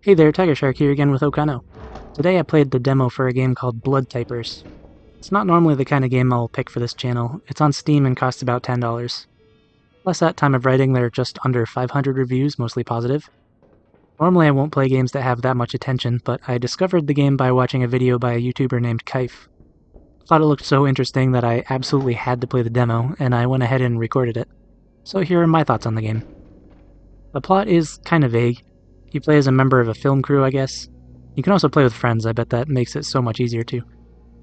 Hey there, TigerShark here again with Okano. Today I played the demo for a game called Blood Typers. It's not normally the kind of game I'll pick for this channel. It's on Steam and costs about $10. Plus, at time of writing, there are just under 500 reviews, mostly positive. Normally I won't play games that have that much attention, but I discovered the game by watching a video by a YouTuber named Kaif. I thought it looked so interesting that I absolutely had to play the demo, and I went ahead and recorded it. So here are my thoughts on the game. The plot is kind of vague. You play as a member of a film crew, I guess. You can also play with friends, I bet that makes it so much easier too.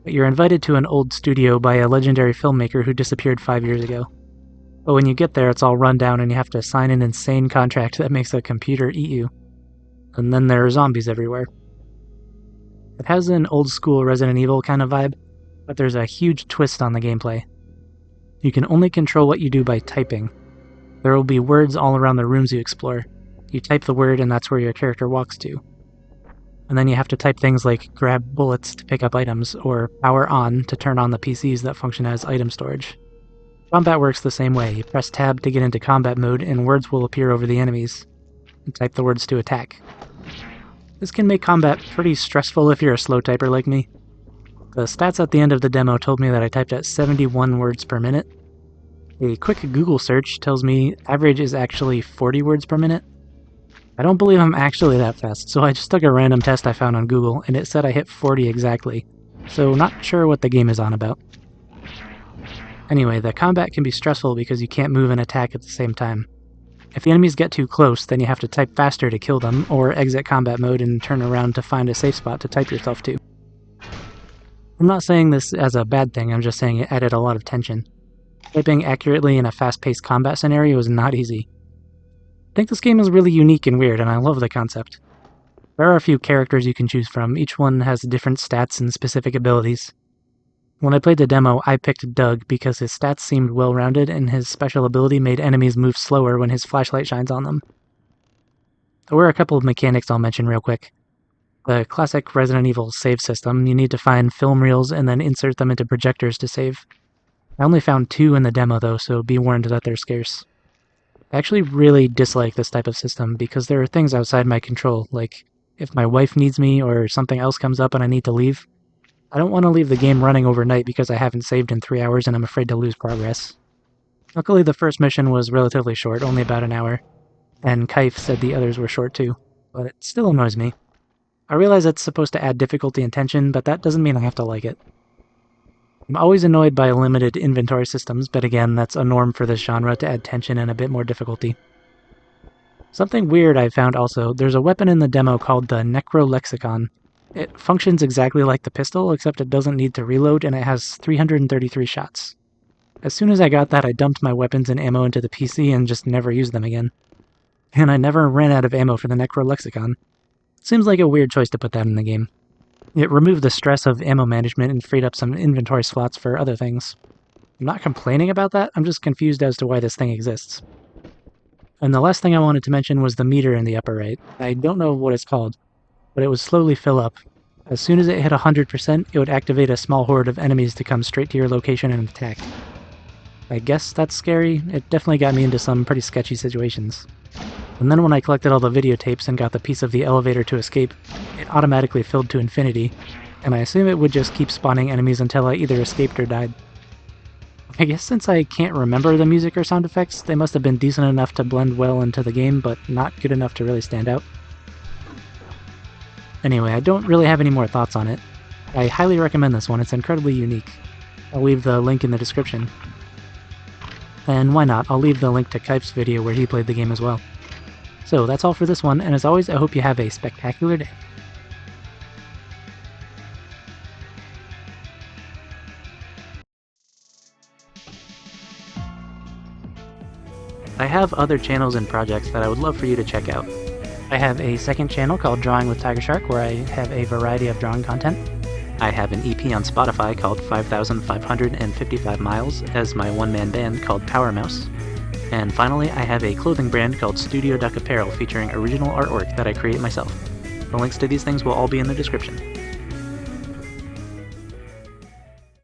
But you're invited to an old studio by a legendary filmmaker who disappeared 5 years ago. But when you get there, it's all run down and you have to sign an insane contract that makes a computer eat you. And then there are zombies everywhere. It has an old school Resident Evil kind of vibe, but there's a huge twist on the gameplay. You can only control what you do by typing. There will be words all around the rooms you explore. You type the word and that's where your character walks to. And then you have to type things like grab bullets to pick up items, or power on to turn on the PCs that function as item storage. Combat works the same way. You press tab to get into combat mode and words will appear over the enemies. You type the words to attack. This can make combat pretty stressful if you're a slow typer like me. The stats at the end of the demo told me that I typed at 71 words per minute. A quick Google search tells me average is actually 40 words per minute. I don't believe I'm actually that fast, so I just took a random test I found on Google, and it said I hit 40 exactly, so not sure what the game is on about. Anyway, the combat can be stressful because you can't move and attack at the same time. If the enemies get too close, then you have to type faster to kill them, or exit combat mode and turn around to find a safe spot to type yourself to. I'm not saying this as a bad thing, I'm just saying it added a lot of tension. Typing accurately in a fast-paced combat scenario is not easy. I think this game is really unique and weird, and I love the concept. There are a few characters you can choose from, each one has different stats and specific abilities. When I played the demo, I picked Doug because his stats seemed well-rounded and his special ability made enemies move slower when his flashlight shines on them. There were a couple of mechanics I'll mention real quick. The classic Resident Evil save system, you need to find film reels and then insert them into projectors to save. I only found 2 in the demo though, so be warned that they're scarce. I actually really dislike this type of system because there are things outside my control, like if my wife needs me or something else comes up and I need to leave. I don't want to leave the game running overnight because I haven't saved in 3 hours and I'm afraid to lose progress. Luckily the first mission was relatively short, only about an hour, and Kaif said the others were short too, but it still annoys me. I realize it's supposed to add difficulty and tension, but that doesn't mean I have to like it. I'm always annoyed by limited inventory systems, but again, that's a norm for this genre to add tension and a bit more difficulty. Something weird I found also, there's a weapon in the demo called the Necrolexicon. It functions exactly like the pistol, except it doesn't need to reload and it has 333 shots. As soon as I got that, I dumped my weapons and ammo into the PC and just never used them again. And I never ran out of ammo for the Necrolexicon. Seems like a weird choice to put that in the game. It removed the stress of ammo management and freed up some inventory slots for other things. I'm not complaining about that, I'm just confused as to why this thing exists. And the last thing I wanted to mention was the meter in the upper right. I don't know what it's called, but it would slowly fill up. As soon as it hit 100%, it would activate a small horde of enemies to come straight to your location and attack. I guess that's scary. It definitely got me into some pretty sketchy situations. And then when I collected all the videotapes and got the piece of the elevator to escape, it automatically filled to infinity, and I assume it would just keep spawning enemies until I either escaped or died. I guess since I can't remember the music or sound effects, they must have been decent enough to blend well into the game, but not good enough to really stand out. Anyway, I don't really have any more thoughts on it. I highly recommend this one, it's incredibly unique. I'll leave the link in the description. And why not, I'll leave the link to Kaif's video where he played the game as well. So that's all for this one, and as always, I hope you have a spectacular day. I have other channels and projects that I would love for you to check out. I have a second channel called Drawing with TigerShark where I have a variety of drawing content. I have an EP on Spotify called 5,555 Miles as my one-man band called Power Mouse. And finally, I have a clothing brand called Studio Duck Apparel featuring original artwork that I create myself. The links to these things will all be in the description.